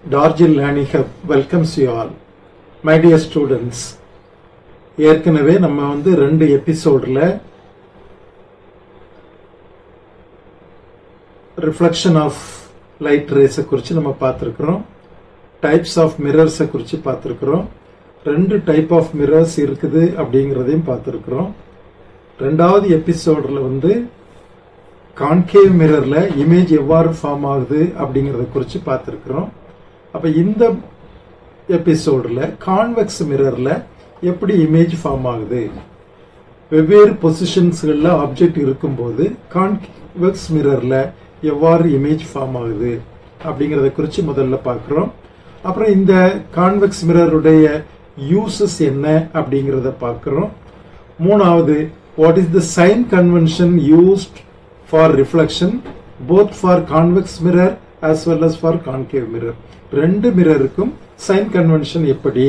Dargil Learning Hub welcomes you all. My dear students, ஏற்கனவே நம்ம வந்து 2 எபிசோட்ல ரிஃப்ளெக்ஷன் ஆஃப் லைட் ரேஸ் குறித்து நம்ம பார்த்துருக்கிறோம். டைப்ஸ் ஆஃப் மிரர்ஸ் குறித்து பார்த்துருக்கிறோம். 2 டைப் ஆஃப் மிரர்ஸ் இருக்குது அப்படிங்கிறதையும் பார்த்துருக்கிறோம். 2வது எபிசோட்ல வந்து கான்கேவ் மிரர்ல இமேஜ் எவ்வாறு ஃபார்ம் ஆகுது அப்படிங்கறத குறித்து பார்த்துருக்கிறோம். அப்ப இந்த எபிசோட்ல கான்வெக்ஸ் மிரர்ல எப்படி இமேஜ் ஃபார்ம் ஆகுது, வெவ்வேறு பொசிஷன்ஸ்கள்ல ஆப்ஜெக்ட் இருக்கும்போது கான்வெக்ஸ் மிரர்ல எவ்வாறு இமேஜ் ஃபார்ம் ஆகுது அப்படிங்கறத குறித்து முதல்ல பார்க்கிறோம். அப்புறம் இந்த கான்வெக்ஸ் மிரருடைய யூசஸ் என்ன அப்படிங்கறத பார்க்கிறோம். 3வது, what is the sign convention used for reflection both for convex mirror as well as for concave mirror. 2 மிரருக்கும் சைன் கன்வென்ஷன் எப்படி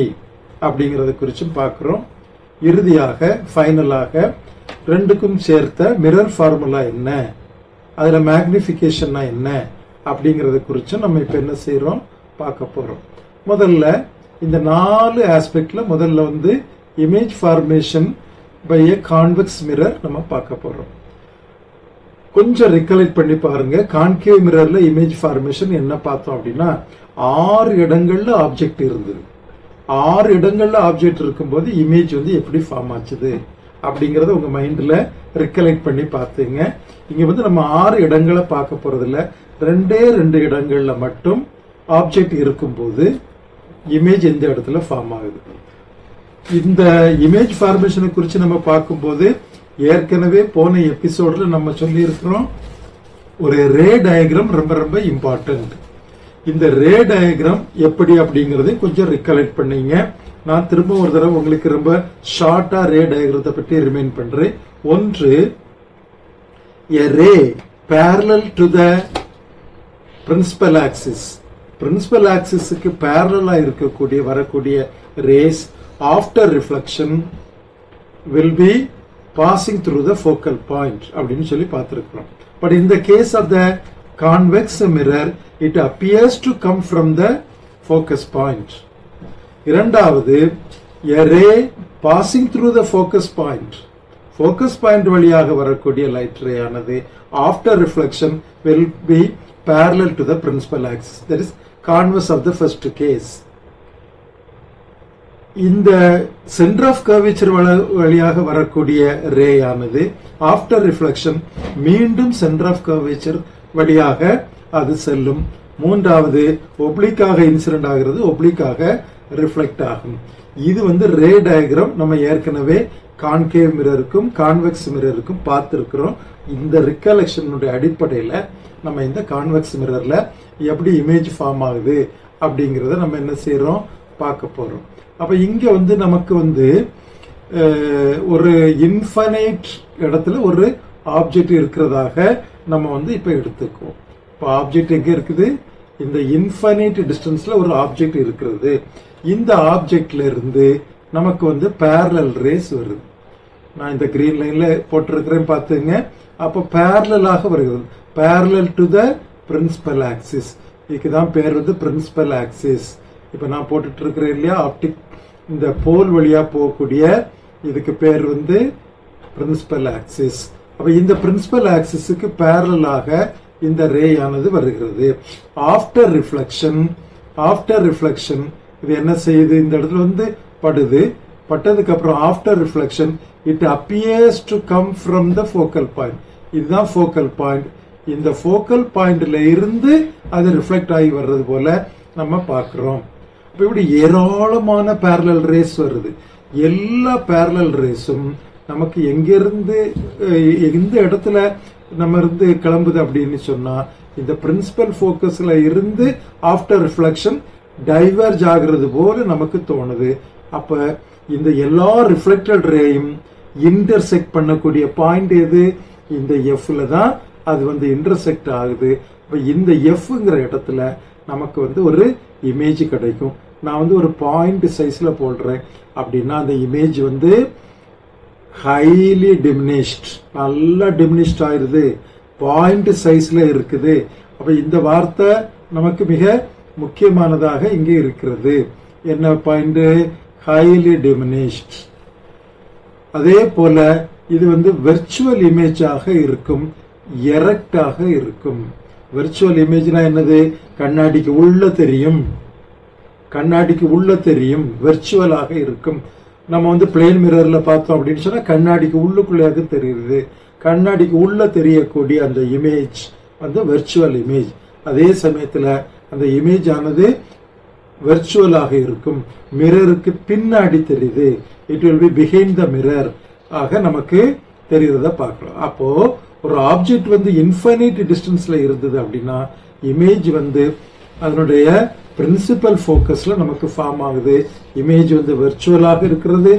அப்படிங்கறத குறித்து பார்க்கிறோம். இறுதியாக ஃபைனலாக 2க்கும் சேர்த்த மிரர் ஃபார்முலா என்ன, அதுல மேக்னிஃபிகேஷன்னா என்ன அப்படிங்கறத குறித்து நம்ம இப்ப என்ன செய்யறோம் பார்க்க போறோம். முதல்ல இந்த 4 ஆஸ்பெக்ட்ல முதல்ல வந்து image formation by a convex mirror நம்ம பார்க்க போறோம். கொஞ்சம் ரிகலெக்ட் பண்ணி பாருங்க. கான்கேவ் மிரர்ல இமேஜ் ஃபார்மேஷன் என்ன பார்த்தோம் அப்படின்னா 6 இடங்கள்ல ஆப்ஜெக்ட் இருந்தது. 6 இடங்கள்ல ஆப்ஜெக்ட் இருக்கும்போது இமேஜ் வந்து எப்படி ஃபார்ம் ஆச்சுது அப்படிங்கறத உங்க மைண்ட்ல ரிகலெக்ட் பண்ணி பார்த்துங்க. இங்க வந்து நம்ம 6 இடங்களை பார்க்க போறதில்ல, 2 இடங்கள்ல மட்டும் ஆப்ஜெக்ட் இருக்கும்போது இமேஜ் எந்த இடத்துல ஃபார்ம் ஆகுது. இந்த இமேஜ் ஃபார்மேஷனை குறித்து நம்ம பார்க்கும்போது ஏற்கனவே போன எபிசோட்ல நம்ம சொல்லி இருக்கிறோம், ஒரு ரே டயக்ராம் ரொம்ப ரொம்ப இம்பார்ட்டன்ட். இந்த ரே டயக்ராம் எப்படி அப்படிங்கறதை கொஞ்சம் ரிகலெக்ட் பண்ணீங்க. நான் திரும்ப ஒரு தடவை உங்களுக்கு ரொம்ப ஷார்ட்டா ரே டயக்ராத்தை பற்றி ரிமைண்ட் பண்றேன். ஒன்று, a ray parallel to the principal axis. Principal ஆக்சிஸ்க்கு பேரலா இருக்கக்கூடிய வரக்கூடிய rays after reflection will be passing through the focal point அப்படின்னு சொல்லி பார்த்திருக்கிறோம். But in the case of the convex mirror, it appears to come from the focus point. இரண்டாவது, a ray passing through the focus point. Focus point வழியாக வரக்கூடிய light ray ஆனது after reflection will be parallel to the principal axis. That is converse of the first case. இந்த centre of curvature வழியாக வரக்கூடிய ரே ஆனது after reflection மீண்டும் centre of curvature வழியாக அது செல்லும். 3வது, ஒப்ளிக்காக இன்சிடென்ட் ஆகிறது, ஒப்ளிக்காக ரிஃப்ளெக்ட் ஆகும். இது வந்து ரே டயக்ராம் நம்ம ஏற்கனவே கான்கேவ் மிரருக்கும் கான்வெக்ஸ் மிரருக்கும் பார்த்திருக்கிறோம். இந்த ரிகலெக்ஷனுடைய அடிப்படையில நம்ம இந்த கான்வெக்ஸ் மிரர்ல எப்படி இமேஜ் ஃபார்ம் ஆகுது அப்படிங்கறத நம்ம என்ன செய்யறோம் பார்க்க போறோம். அப்ப இங்க வந்து நமக்கு வந்து ஒரு இன்ஃபைனைட் இடத்துல ஒரு ஆப்ஜெக்ட் இருக்கிறதாக நம்ம வந்து இப்ப எடுத்துக்குவோம். இப்ப ஆப்ஜெக்ட் எங்க இருக்குது, இந்த இன்ஃபைனைட் டிஸ்டன்ஸ்ல ஒரு ஆப்ஜெக்ட் இருக்கிறது. இந்த ஆப்ஜெக்ட்ல இருந்து நமக்கு வந்து பேரலல் ரேஸ் வருது. நான் இந்த கிரீன் லைன்ல போட்டிருக்கிறேன் பாத்துங்க. அப்ப பேரலாக வருகிறது, parallel to the principal axis. இதுக்குதான் பேர் வந்து பிரின்சிபல் ஆக்சிஸ். இப்ப நான் போட்டுட்டு இருக்கிறேன் இல்லையா, ஆப்டிக் இந்த போல் வழியா போகக்கூடிய இதுக்கு பேர் வந்து பிரின்சிபல் ஆக்சிஸ். அப்ப இந்த பிரின்சிபல் ஆக்சிஸுக்கு பேரலாக இந்த ரே ஆனது வருகிறது. ஆஃப்டர் ரிஃப்ளெக்ஷன் இது என்ன செய்யுது, இந்த இடத்துல வந்து படுது. பட்டதுக்கு அப்புறம் after reflection it appears to come from the focal point. இதுதான் ஃபோக்கல் பாயிண்ட். இந்த ஃபோக்கல் பாயிண்ட்ல இருந்து அது ரிஃப்ளெக்ட் ஆகி வர்றது போல நம்ம பார்க்கிறோம். இப்படி ஏராளமான பேரலல் ரேஸ் வருது. எல்லா பேரலல் ரேஸும் நமக்கு எங்கிருந்து எந்த இடத்துல நம்ம இருந்து கிளம்புது அப்படின்னு சொன்னா இந்த பிரின்சிபல் போக்கஸ்ல இருந்து ஆஃப்டர் ரிஃப்ளெக்ஷன் டைவர்ஜ் ஆகிறது போல நமக்கு தோணுது. அப்ப இந்த எல்லா ரிஃப்ளெக்டட் ரேயும் இன்டர்செக்ட் பண்ணக்கூடிய பாயிண்ட் எது, இந்த எஃப்ல தான் அது வந்து இன்டர்செக்ட் ஆகுது. இப்ப இந்த எஃப்ங்கிற இடத்துல நமக்கு வந்து ஒரு இமேஜ் கிடைக்கும். நான் வந்து ஒரு பாயிண்ட் சைஸ்ல போடுறேன் அப்படின்னா அந்த இமேஜ் வந்து ஹைலி டிமினிஷ்ட், நல்லா டிமினிஷ்ட் ஆயிருது, பாயிண்ட் சைஸ்ல இருக்குது. அப்ப இந்த வார்த்தை நமக்கு மிக முக்கியமானதாக இங்கே இருக்கிறது. என்ன பாயிண்ட்? Highly diminished. அதே போல இது வந்து வெர்ச்சுவல் இமேஜாக இருக்கும், எரெக்டாக இருக்கும். வெர்ச்சுவல் இமேஜ்னா என்னது? கண்ணாடிக்கு உள்ள தெரியும், கண்ணாடிக்கு உள்ள தெரியும், வெர்ச்சுவலாக இருக்கும். நம்ம வந்து பிளேன் மிரர்ல பார்த்தோம் அப்படின்னு சொன்னா கண்ணாடிக்கு உள்ளுக்குள்ளையாக தெரியுது. கண்ணாடிக்கு உள்ள தெரியக்கூடிய அந்த இமேஜ் வந்து வெர்ச்சுவல் இமேஜ். அதே சமயத்துல அந்த இமேஜ் ஆனது வெர்ச்சுவலாக இருக்கும், மிரருக்கு பின்னாடி தெரியுது. It will be behind the mirror ஆக நமக்கு தெரிகிறத பார்க்கலாம். அப்போ ஒரு ஆப்ஜெக்ட் வந்து இன்ஃபைனைட் டிஸ்டன்ஸ்ல இருந்தது அப்படின்னா இமேஜ் வந்து அதனுடைய பிரின்சிபல் ஃபோக்கஸ்ல நமக்கு ஃபார்ம் ஆகுது. இமேஜ் வந்து வெர்ச்சுவலாக இருக்கிறது,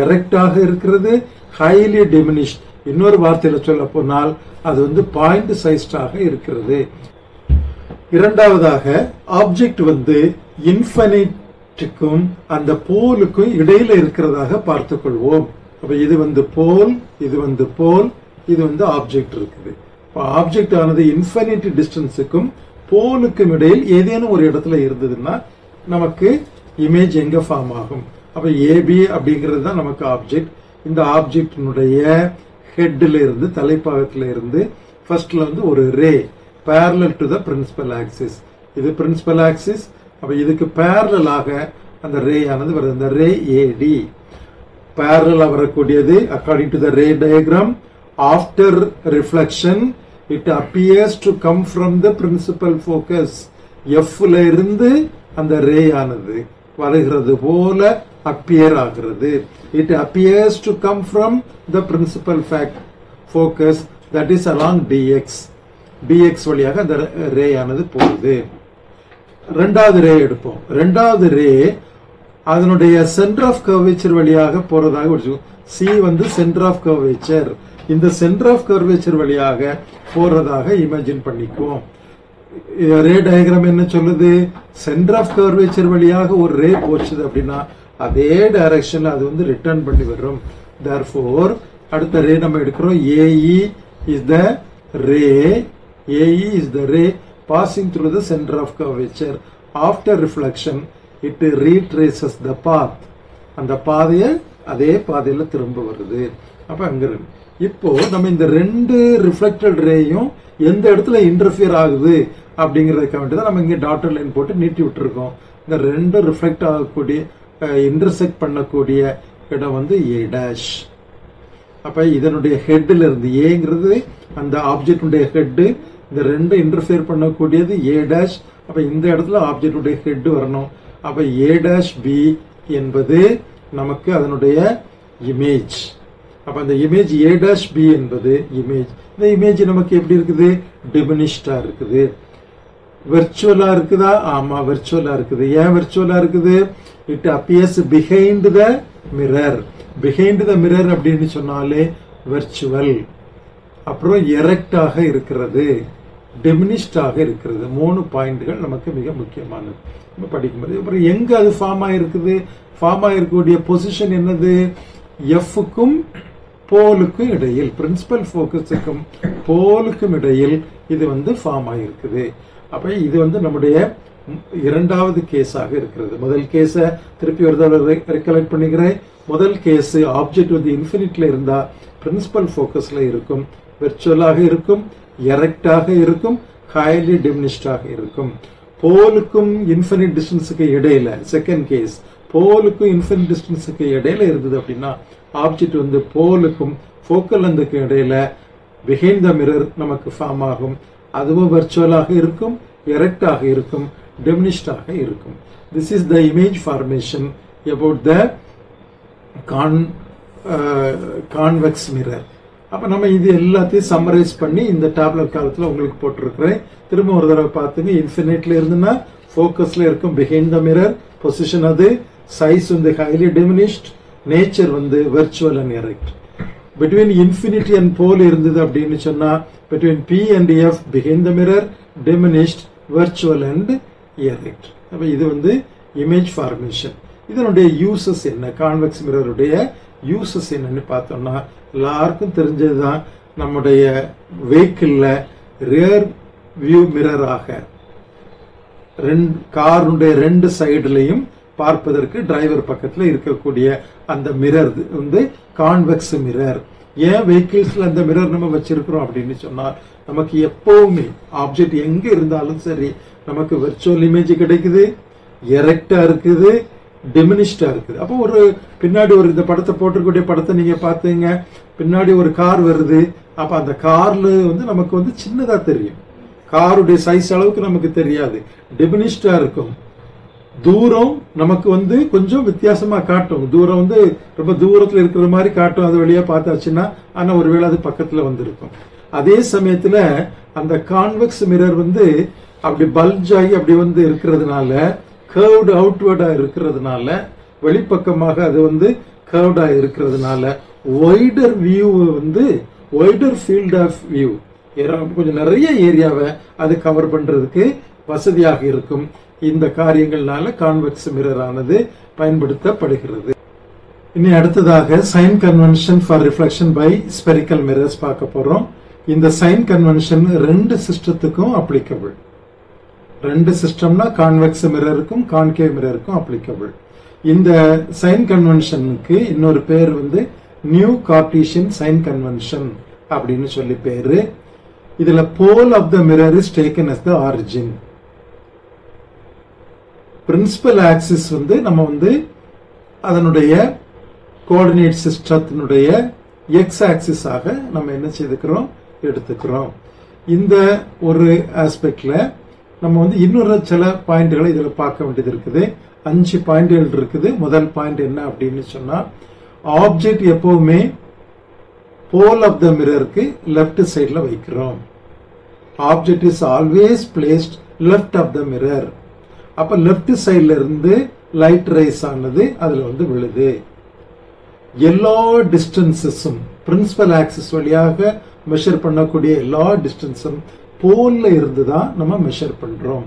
எரெக்டாக இருக்கிறது, ஹைலி டிமினிஷ்ட். இன்னொரு வார்த்தையில சொல்ல போனால் அது வந்து பாயிண்ட் சைஸ்டாக இருக்கிறது. இரண்டாவதாக ஆப்ஜெக்ட் வந்து இன்ஃபைனைட்டுக்கும் அந்த போலுக்கும் இடையில இருக்கிறதாக பார்த்துக் கொள்வோம். அப்ப இது வந்து போல், இது வந்து போல், இது வந்து ஆப்ஜெக்ட் இருக்குது. ஆப்ஜெக்ட் ஆனது இன்ஃபைனைட் டிஸ்டன்ஸுக்கும் போலுக்கும் இடையில் ஏதேனும் ஒரு இடத்துல இருந்ததுன்னா நமக்கு இமேஜ் எங்க ஃபார்ம் ஆகும்? அப்ப ஏபி அப்படிங்கிறது தான் நமக்கு ஆப்ஜெக்ட். இந்த ஆப்ஜெக்டினுடைய ஹெட்ல இருந்து, தலைப்பாகத்துல இருந்து ஃபர்ஸ்ட்ல வந்து ஒரு ரே parallel to the principal axis. இது principal axis. அப்ப இதுக்கு parallel-ஆக அந்த ரே ஆனது வருது. அந்த ரே AD parallel வரக்கூடியது. according to the ray diagram, after reflection it appears to come from the principal focus. F-ல இருந்து அந்த ரே ஆனது வருகிறது போல appear ஆகிறது. It appears to come from the principal focus, that is along dx. dx வழியாக அந்த ரே ஆனது போகுது. ரெண்டாவது ரே எடுப்போம். ரெண்டாவது ரே அதனுடைய சென்டர் ஆஃப் கர்வேச்சர் வழியாக போறதாக வச்சுக்கோ. சி வந்து சென்டர் ஆஃப் கர்வேச்சர். இந்த சென்டர் ஆஃப் கர்வேச்சர் வழியாக போறதாக இமேஜின் பண்ணிக்குவோம். ரே டயக்ராம் என்ன சொல்லுது? சென்டர் ஆஃப் கர்வேச்சர் வழியாக ஒரு ரே போச்சுது அப்படின்னா அதே டைரக்ஷன்ல அது வந்து ரிட்டர்ன் பண்ணி வரும். therefore அடுத்த ரே நம்ம எடுக்கிறோம். AE is the ray. AE is the ray passing through the center of curvature. After reflection it retraces the path. அந்த பாதையை அதே பாதையில திரும்ப வருது. அப்ப அங்க இப்போ நம்ம இந்த ரெண்டு ரிஃப்ளெக்டட் ரேயும் எந்த இடத்துல இன்டர்ஃபியர் ஆகுது அப்படிங்கறதுக்கு வேண்டி தான் நம்ம இங்க டாட்டர் லைன் போட்டு நீட்டி விட்டுருக்கோம். இந்த ரெண்டு ரிஃப்ளெக்ட் ஆகக்கூடிய இன்டர்செக்ட் பண்ணக்கூடிய இடம் வந்து A'. அப்ப இதனுடைய ஹெட்ல இருந்து ஏங்கிறது அந்த ஆப்ஜெக்டுடைய ஹெட், இந்த ரெண்டு இன்டர்ஃபியர் பண்ணக்கூடியது A'. அப்ப இந்த இடத்துல ஆப்ஜெக்டுடைய ஹெட் வரணும். அப்ப A'B என்பது நமக்கு அதனுடைய இமேஜ். அப்ப அந்த இமேஜ் A'B என்பது இமேஜ். இந்த இமேஜ் நமக்கு எப்படி இருக்குது? டிமினிஷ்டா இருக்குது. வெர்ச்சுவலா இருக்குதா? ஆமா, வெர்ச்சுவலா இருக்குது. ஏன் வெர்ச்சுவலா இருக்குது? It appears behind the mirror. Behind the mirror அப்படின்னு சொன்னாலே வெர்ச்சுவல். அப்புறம் எரெக்டாக இருக்கிறது, டிமினிஷ்டாக இருக்கிறது. 3 பாயிண்ட்கள் நமக்கு மிக முக்கியமானது நம்ம படிக்கும்போது. அப்புறம் எங்க அது ஃபார்ம் ஆயிருக்குது? ஃபார்ம் ஆயிருக்கக்கூடிய பொசிஷன் என்னது? எஃப்க்கும் போலுக்கும் இடையில், பிரின்சிபல் ஃபோக்கஸுக்கும் போலுக்கும் இடையில் இது வந்து ஃபார்ம் ஆயிருக்குது. அப்ப இது வந்து நம்முடைய இரண்டாவது கேஸாக இருக்கிறது. முதல் கேஸ திருப்பி ஒரு தடவை ரெக்கலெக்ட் பண்ணிக்கிறேன். முதல் கேஸ் ஆப்ஜெக்ட் வந்து இன்ஃபினிட்ல இருந்தா பிரின்சிபல் ஃபோக்கஸ்ல இருக்கும், வெர்ச்சுவலாக இருக்கும், எரெக்டாக இருக்கும், ஹைலி டிமினிஷ்டாக இருக்கும். போலுக்கும் இன்ஃபினிட் டிஸ்டன்ஸுக்கு இடையில, செகண்ட் கேஸ் போலுக்கும் இன்ஃபினிட் டிஸ்டன்ஸுக்கு இடையில இருந்தது அப்படின்னா ஆப்ஜெக்ட் வந்து போலுக்கும் ஃபோக்கல் லென்த்துக்கு இடையில பிஹைண்ட் த மிரர் நமக்கு ஃபார்ம் ஆகும். அதுவும் வெர்ச்சுவலாக இருக்கும், எரெக்டாக இருக்கும், டிமினிஷ்டாக இருக்கும். This is the image formation about the convex mirror. அப்ப நம்ம இது எல்லாத்தையும் சம்மரைஸ் பண்ணி இந்த டேப்லெட் காலத்துல உங்களுக்கு போட்டிருக்கிறேன். திரும்ப ஒரு தடவை பார்த்துங்க. இன்ஃபினிட்ல இருந்துன்னா ஃபோக்கஸ்ல இருக்கும், பிஹைண்ட் த மிரர் பொசிஷன் அது, சைஸ் வந்து ஹைலி டிமினிஷ்ட், நேச்சர் வந்து virtual and erect. Between infinity and pole இருந்தது அப்படின்னு சொன்னா between P and F behind the mirror, diminished, virtual and erect. அப்ப இது வந்து இமேஜ் ஃபார்மேஷன். இதனுடைய யூசஸ் என்ன? கான்வெக்ஸ் மிரருடைய யூசஸ் என்னன்னு பார்த்தோம்னா எல்லாருக்கும் தெரிஞ்சதுதான். நம்முடைய வெஹிக்கிள்ல ரியர் வியூ மிரராக காருடைய ரெண்டு சைடுலையும் பார்ப்பதற்கு டிரைவர் பக்கத்துல இருக்கக்கூடிய அந்த மிரர் வந்து கான்வெக்ஸ் மிரர். ஏன் வெஹிக்கிள்ஸ்ல அந்த மிரர் நம்ம வச்சிருக்கிறோம் அப்படின்னு சொன்னா, நமக்கு எப்பவுமே ஆப்ஜெக்ட் எங்க இருந்தாலும் சரி நமக்கு வெர்ச்சுவல் இமேஜ் கிடைக்குது, எரெக்டா இருக்குது, டிமினிஷ்டா இருக்குது. அப்போ ஒரு பின்னாடி ஒரு இந்த படத்தை போட்டிருக்கூடிய படத்தை நீங்க பாத்தீங்க, பின்னாடி ஒரு கார் வருது. அப்ப அந்த கார்ல வந்து நமக்கு வந்து சின்னதா தெரியும், காருடைய சைஸ் அளவுக்கு நமக்கு தெரியாது, டிமினிஷ்டா இருக்கும். தூரம் நமக்கு வந்து கொஞ்சம் வித்தியாசமா காட்டும், தூரம் வந்து ரொம்ப தூரத்துல இருக்கிற மாதிரி காட்டும் அது வழியா பார்த்தாச்சுன்னா. ஆனா ஒருவேளை அது பக்கத்துல வந்திருக்கும். அதே சமயத்துல அந்த கான்வெக்ஸ் மிரர் வந்து அப்படி பல்ஜ் ஆகி அப்படி வந்து இருக்கிறதுனால, கர்வ்டு அவுட்வர்டா இருக்கிறதுனால, வெளிப்பக்கமாக அது வந்து கர்வ்டா இருக்கிறதுனால வைடர் வியூ வந்து வைடர் ஃபீல்ட் ஆஃப் வியூ, கொஞ்சம் நிறைய ஏரியாவை அது கவர் பண்றதுக்கு வசதியாக இருக்கும். இந்த காரியங்கள்னால கான்வெக்ஸ் மிரர் ஆனது பயன்படுத்தப்படுகிறது. இனி அடுத்ததாக sign convention for reflection by spherical mirrors பார்க்க போறோம். இந்த சைன் கன்வென்ஷன் ரெண்டு சிஸ்டத்துக்கும் அப்ளிகபிள். ரெண்டு சிஸ்டம்னா கான்வெக்ஸ் மிரருக்கும் கான்கேவ் மிரருக்கும் அப்ளிகபிள். இந்த சைன் கன்வென்ஷனுக்கு இன்னொரு பேர் வந்து நியூ கார்ட்டீசியன் சைன் கன்வென்ஷன் அப்படின்னு சொல்லி பேரு. இதுல pole of the mirror is taken as the origin. Principal axis வந்து நம்ம வந்து அதனுடைய கோஆர்டினேட் சிஸ்டத்தினுடைய எக்ஸ் ஆக்சிஸ் ஆக நம்ம என்ன செய்துக்கிறோம், எடுத்துக்கிறோம். இந்த ஒரு ஆஸ்பெக்ட்ல நம்ம வந்து இன்னொரு சில பாயிண்ட்களை இதுல பார்க்க வேண்டியது இருக்குது. 5 பாயிண்ட்கள் இருக்குது. முதல் பாயிண்ட் என்ன அப்படின்னு சொன்னா, ஆப்ஜெக்ட் எப்பவுமே போல் ஆஃப் த மிரருக்கு லெஃப்ட் சைட்ல வைக்கிறோம். Object is always placed left of the mirror. அப்ப லெஃப்ட் சைட்ல இருந்து லைட் ரேஸ் ஆனது அதுல வந்து விழுது. எல்லா டிஸ்டன்சஸும் பிரின்சிபல் ஆக்சிஸ் வழியாக மெஷர் பண்ணக்கூடிய எல்லா டிஸ்டன்ஸும் போல்ல இருந்து தான் நம்ம மெஷர் பண்றோம்.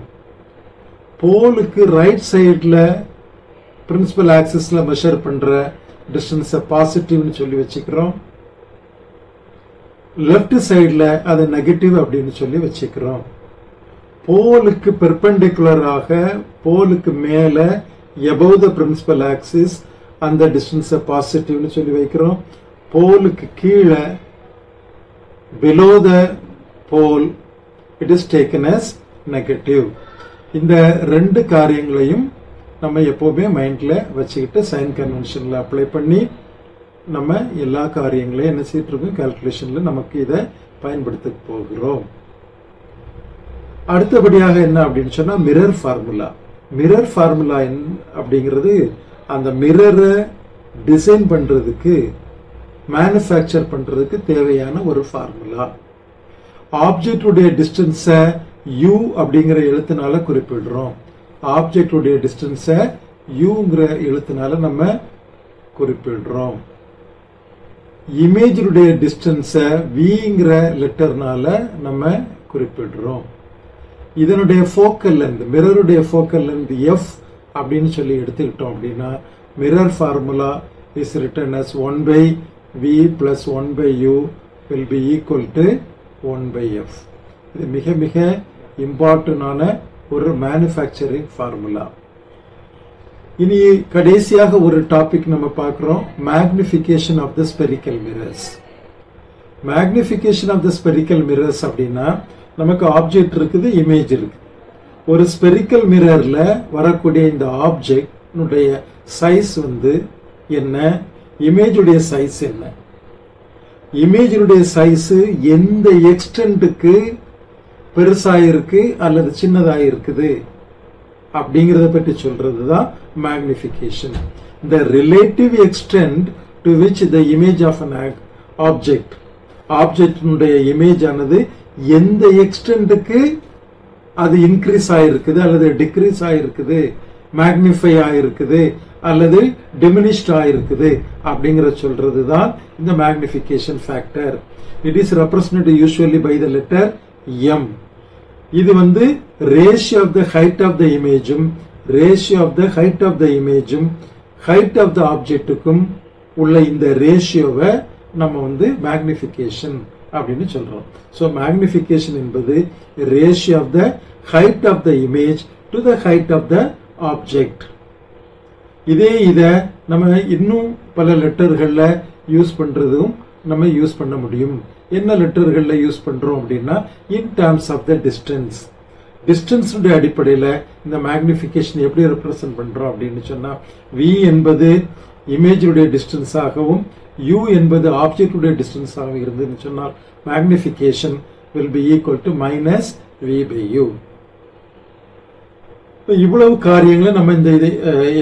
போலுக்கு ரைட் சைட்ல பிரின்சிபல் ஆக்சிஸ்ல மெஷர் பண்ற டிஸ்டன்ஸ் பாசிட்டிவ்னு சொல்லி வச்சுக்கிறோம். லெஃப்ட் சைட்ல அதை நெகட்டிவ் அப்படின்னு சொல்லி வச்சுக்கிறோம். போலுக்கு பெர்பெண்டிகுலராக, போலுக்கு மேல above the principal axis அந்த டிஸ்டன்ஸ் பாசிட்டிவ்னு சொல்லி வைக்கிறோம். போலுக்கு கீழே below the pole it is taken as negative. இந்த ரெண்டு காரியங்களையும் நம்ம எப்பவுமே மைண்ட்ல வச்சுக்கிட்டு சைன் கன்வென்ஷன்ல அப்ளை பண்ணி நம்ம எல்லா காரியங்களையும் என்ன செய்யிட்டு இருக்கோம், கால்குலேஷன்ல நமக்கு இதை பயன்படுத்த போகிறோம். அடுத்தபடியாக என்ன அப்படின்னு சொன்னா மிரர் ஃபார்முலா. மிரர் ஃபார்முலா அப்படிங்கிறது அந்த மிரரை டிசைன் பண்றதுக்கு, மேனுஃபேக்சர் பண்றதுக்கு தேவையான ஒரு ஃபார்முலா. ஆப்ஜெக்ட் உடைய டிஸ்டன்ஸை u அப்படிங்கிற எழுத்துனால குறிப்பிடுறோம். ஆப்ஜெக்ட் உடைய டிஸ்டன்ஸை uங்கிற எழுத்துனால நம்ம குறிப்பிடுறோம். இமேஜுடைய டிஸ்டன்ஸை vங்கிற லெட்டர்னால நம்ம குறிப்பிடுறோம். இதனுடைய ஃபோக்கல் லென்த், மிரருடைய ஃபோக்கல் லென்த் f அப்படின்னு சொல்லி எடுத்துக்கிட்டோம் அப்படின்னா mirror formula is written as 1/v plus 1/u will be equal to 1/f. இது மிக மிக இம்பார்ட்டன்டான ஒரு மேனுஃபேக்சரிங் ஃபார்முலா. இனி கடைசியாக ஒரு டாபிக் நம்ம பார்க்கிறோம், magnification of the spherical mirrors. Magnification of the spherical mirrors அப்படின்னா நமக்கு ஆப்ஜெக்ட் இருக்குது, இமேஜ் இருக்கு. ஒரு ஸ்பெரிக்கல் மிரர்ல வரக்கூடிய இந்த ஆப்ஜெக்ட் சைஸ் வந்து என்ன, இமேஜுடைய சைஸ் என்ன, இமேஜுடைய சைஸ் எந்த எக்ஸ்டென்ட்டுக்கு பெருசாயிருக்கு அல்லது சின்னதாயிருக்குது அப்படிங்கறத பற்றி சொல்றதுதான் magnification. The relative extent to which the image of an object, ஆப்ஜெக்டினுடைய இமேஜ் ஆனது எந்த எக்ஸ்டென்ட்டுக்கு அது இன்க்ரீஸ் ஆயிருக்குது அல்லது டிக்ரீஸ் ஆயிருக்குது, மேக்னிஃபை ஆயிருக்குது அல்லது டிமினிஷ்ட் ஆயிருக்குது அப்படிங்கிற சொல்றது தான் இந்த magnification factor. It is represented usually by the letter m. இது வந்து ratio of the height of the இமேஜும் ratio of the height of the இமேஜும் ஹைட் ஆஃப் த ஆப்ஜெக்டுக்கும் உள்ள இந்த ரேஷியோவை நம்ம வந்து மேக்னிஃபிகேஷன் அப்படின்னு சொல்றோம். ஸோ மேக்னிஃபிகேஷன் என்பது ratio of the height of the image to the height of the object. இத நம்ம இன்னும் பல லெட்டர்கள்ல யூஸ் பண்றதும் நம்ம யூஸ் பண்ண முடியும். என்ன லெட்டர்கள்ல யூஸ் பண்றோம் அப்படின்னா in terms of the distance. Distance அடிப்படையில் இந்த மேக்னிஃபிகேஷன் எப்படி ரெப்ரசன்ட் பண்றோம் அப்படின்னு சொன்னா v என்பது இமேஜுடைய டிஸ்டன்ஸ் ஆகவும் u என்பது ஆப்ஜெக்டுடைய டிஸ்டன்ஸ் ஆகவும் இருந்துன்னு சொன்னால் magnification will be equal to minus v by u. இவ்வளவு காரியங்களை நம்ம இந்த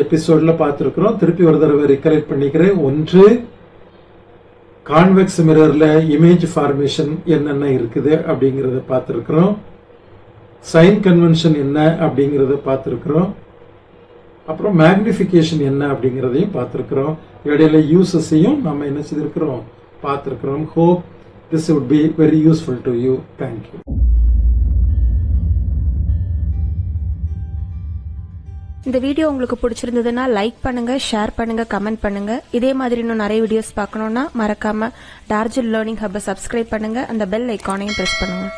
எபிசோட்ல பார்த்திருக்கிறோம். திருப்பி ஒரு தடவை ரிகலெக்ட் பண்ணிக்கிறேன். ஒன்று, கான்வெக்ஸ் மிரர்ல இமேஜ் ஃபார்மேஷன் என்னென்ன இருக்குது அப்படிங்கறத பார்த்திருக்கிறோம். சைன் கன்வென்ஷன் என்ன அப்படிங்கறத பார்த்திருக்கிறோம். அப்புறம் மேக்னிஃபிகேஷன் என்ன அப்படிங்கறதையும் பார்த்திருக்கிறோம். இடையில யூசஸையும் நம்ம என்ன செய்திருக்கிறோம் பார்த்திருக்கிறோம். Hope this would be very useful to you. Thank you. இந்த வீடியோ உங்களுக்கு பிடிச்சிருந்ததுன்னா லைக் பண்ணுங்க, ஷேர் பண்ணுங்க, கமெண்ட் பண்ணுங்க. இதே மாதிரி இன்னும் நிறைய வீடியோஸ் பார்க்கணும்னா மறக்காம டார்ஜில் லேர்னிங் ஹப்பை சப்ஸ்கிரைப் பண்ணுங்க. அந்த பெல் ஐகானையும் பிரஸ் பண்ணுங்க.